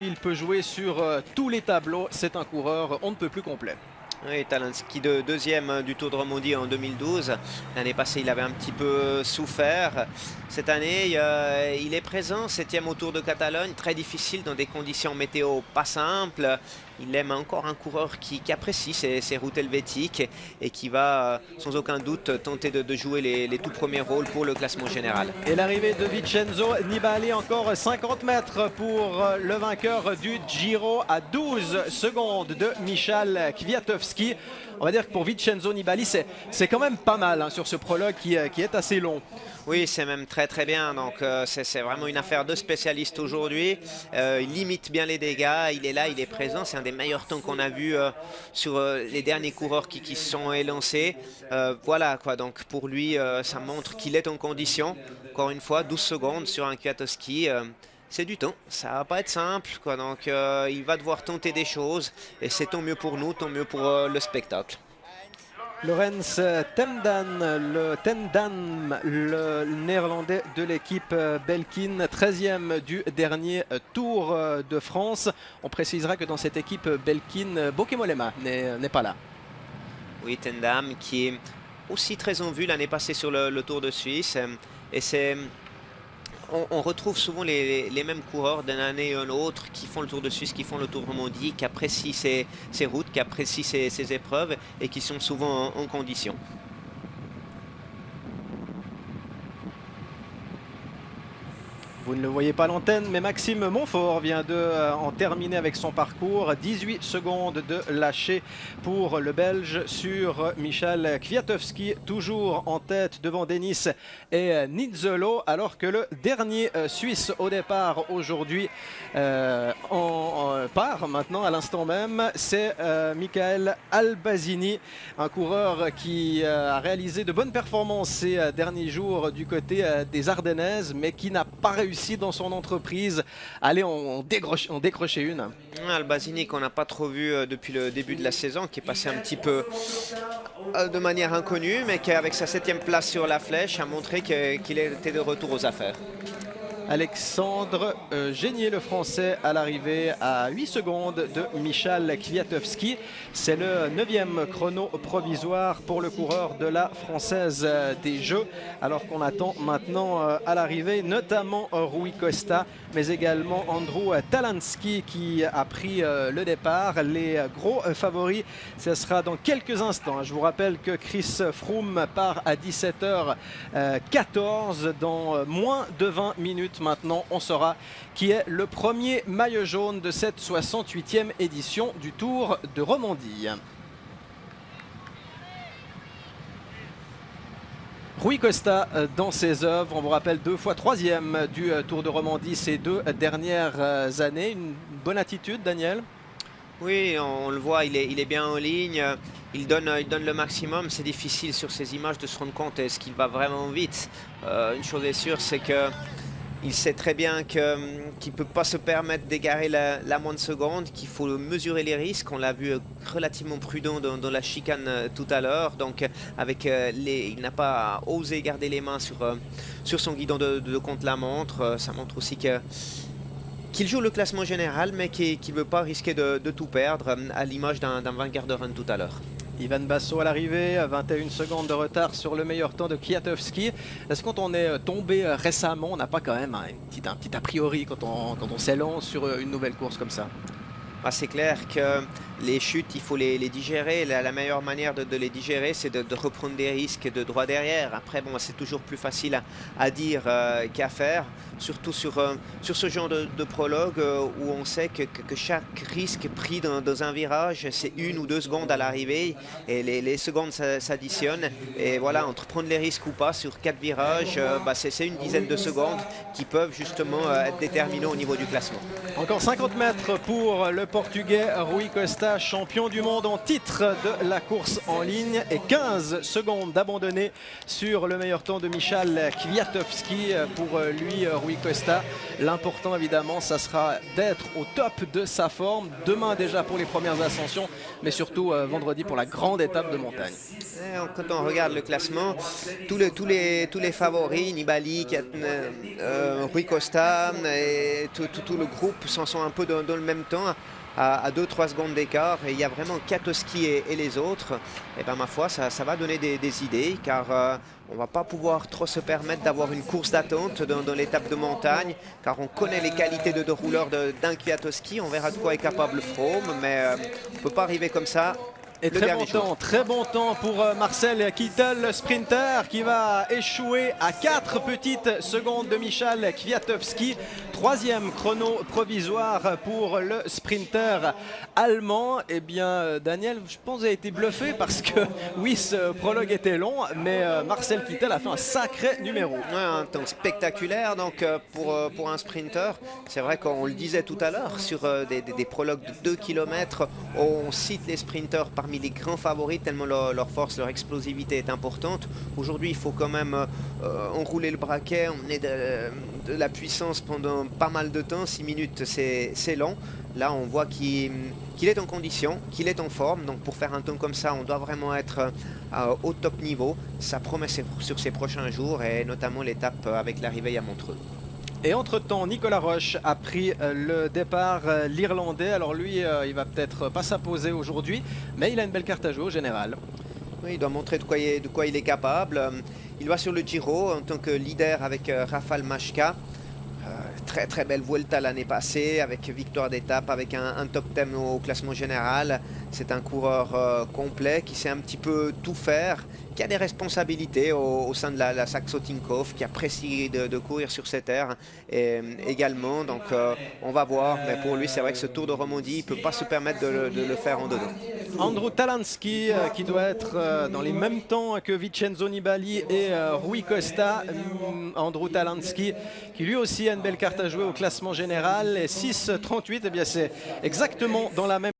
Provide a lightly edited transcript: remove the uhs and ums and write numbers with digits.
Il peut jouer sur tous les tableaux, c'est un coureur on ne peut plus complet. Oui, Talinski de deuxième du Tour de Romandie en 2012. L'année passée, il avait un petit peu souffert. Cette année, il est présent, septième au Tour de Catalogne. Très difficile dans des conditions météo pas simples. Il aime encore un coureur qui apprécie ces routes helvétiques et qui va sans aucun doute tenter de jouer les tout premiers rôles pour le classement général. Et l'arrivée de Vincenzo Nibali, encore 50 mètres pour le vainqueur du Giro à 12 secondes de Michal Kwiatkowski. On va dire que pour Vincenzo Nibali, c'est quand même pas mal sur ce prologue qui est assez long. Oui, c'est même très bien, donc c'est vraiment une affaire de spécialiste aujourd'hui. Il limite bien les dégâts, il est là, il est présent, c'est un des meilleurs temps qu'on a vu sur les derniers coureurs qui se sont élancés. Voilà quoi, donc pour lui, ça montre qu'il est en condition. Encore une fois, 12 secondes sur un Kwiatkowski. C'est du temps, ça va pas être simple, quoi. Donc il va devoir tenter des choses et c'est tant mieux pour nous, tant mieux pour le spectacle. Laurens Tendam, le néerlandais de l'équipe Belkin, 13e du dernier Tour de France. On précisera que dans cette équipe Belkin, Bokemolema n'est pas là. Oui, Tendam qui est aussi très en vue l'année passée sur le Tour de Suisse. Et on retrouve souvent les mêmes coureurs d'une année à une autre qui font le Tour de Suisse, qui font le Tour de Romandie, qui apprécient ces routes, qui apprécient ces épreuves et qui sont souvent en condition. Vous ne le voyez pas à l'antenne, mais Maxime Montfort vient en terminer avec son parcours. 18 secondes de lâcher pour le Belge sur Michal Kwiatkowski, toujours en tête devant Denis et Nizzolo, alors que le dernier Suisse au départ aujourd'hui part maintenant à l'instant même. C'est Michael Albazini, un coureur qui a réalisé de bonnes performances ces derniers jours du côté des Ardennaises, mais qui n'a pas réussi dans son entreprise. Allez, on décrochait une. Albazini qu'on n'a pas trop vu depuis le début de la saison, qui est passé un petit peu de manière inconnue, mais qui avec sa 7e place sur la flèche a montré qu'il était de retour aux affaires. Alexandre Génier, le français, à l'arrivée à 8 secondes de Michal Kwiatkowski. C'est le 9e chrono provisoire pour le coureur de la Française des Jeux, alors qu'on attend maintenant à l'arrivée notamment Rui Costa, mais également Andrew Talinski qui a pris le départ. Les gros favoris, ce sera dans quelques instants. Je vous rappelle que Chris Froome part à 17h14. Dans moins de 20 minutes maintenant, on saura qui est le premier maillot jaune de cette 68e édition du Tour de Romandie. Rui Costa dans ses œuvres, on vous rappelle 2 fois 3e du Tour de Romandie ces 2 dernières années. Une bonne attitude, Daniel? Oui, on le voit, il est bien en ligne, il donne le maximum. C'est difficile sur ces images de se rendre compte est-ce qu'il va vraiment vite. Une chose est sûre, c'est qu'il sait très bien qu'il ne peut pas se permettre d'égarer la moindre seconde, qu'il faut mesurer les risques. On l'a vu relativement prudent dans la chicane tout à l'heure. Donc il n'a pas osé garder les mains sur son guidon de contre-la-montre. Ça montre aussi qu'il joue le classement général, mais qu'il ne veut pas risquer de tout perdre, à l'image d'un Vanguard de Run tout à l'heure. Ivan Basso à l'arrivée, 21 secondes de retard sur le meilleur temps de Kwiatkowski. Est-ce que quand on est tombé récemment, on n'a pas quand même un petit a priori quand on s'élance sur une nouvelle course comme ça? C'est clair que les chutes, il faut les digérer. La meilleure manière de les digérer, c'est de reprendre des risques de droit derrière. Après, bon, c'est toujours plus facile à dire qu'à faire, surtout sur ce genre de prologue où on sait que chaque risque pris dans un virage, c'est 1 ou 2 secondes à l'arrivée et les secondes s'additionnent. Et voilà, entre prendre les risques ou pas sur 4 virages, c'est une dizaine de secondes qui peuvent justement être déterminants au niveau du classement. Encore 50 mètres pour le Portugais Rui Costa Costa, champion du monde en titre de la course en ligne, et 15 secondes d'abandonner sur le meilleur temps de Michał Kwiatkowski. Pour lui, Rui Costa, l'important évidemment, ça sera d'être au top de sa forme demain déjà pour les premières ascensions, mais surtout vendredi pour la grande étape de montagne. Quand on regarde le classement, tous les favoris, Nibali, Rui Costa et tout le groupe sont un peu dans le même temps, à 2-3 secondes d'écart, et il y a vraiment Kwiatkowski et les autres. Et ben ma foi, ça va donner des idées, car on ne va pas pouvoir trop se permettre d'avoir une course d'attente dans l'étape de montagne, car on connaît les qualités de rouleur d'un Kwiatkowski. On verra de quoi est capable Froome, mais on ne peut pas arriver comme ça. Et très bon temps pour Marcel Kittel, le sprinter, qui va échouer à 4 petites secondes de Michał Kwiatkowski. Troisième chrono provisoire pour le sprinter allemand. Eh bien, Daniel, je pense que vous avez été bluffé parce que oui, ce prologue était long, mais Marcel Kittel a fait un sacré numéro. Ouais, un temps spectaculaire donc, pour un sprinter. C'est vrai qu'on le disait tout à l'heure, sur des prologues de 2 km, on cite les sprinters parmi les grands favoris tellement leur force, leur explosivité est importante. Aujourd'hui, il faut quand même enrouler le braquet, emmener de la puissance pendant pas mal de temps. 6 minutes, c'est long. Là, on voit qu'il est en condition, qu'il est en forme. Donc, pour faire un temps comme ça, on doit vraiment être au top niveau. Ça promet sur ces prochains jours, et notamment l'étape avec l'arrivée à Montreux. Et entre-temps, Nicolas Roche a pris le départ, l'Irlandais. Alors lui, il va peut-être pas s'imposer aujourd'hui, mais il a une belle carte à jouer au général. Oui, il doit montrer de quoi il est capable. Il va sur le Giro en tant que leader avec Rafał Majka. Très belle Vuelta l'année passée, avec victoire d'étape, avec un top 10 au classement général. C'est un coureur complet qui sait un petit peu tout faire, qui a des responsabilités au sein de la Saxo Tinkoff, qui apprécie de courir sur cette terre également. Donc on va voir, mais pour lui c'est vrai que ce Tour de Romandie, il ne peut pas se permettre de le faire en deux. Andrew Talansky qui doit être dans les mêmes temps que Vincenzo Nibali et Rui Costa. Andrew Talansky qui lui aussi a une belle carte à jouer au classement général, et 6,38, eh bien c'est exactement dans la même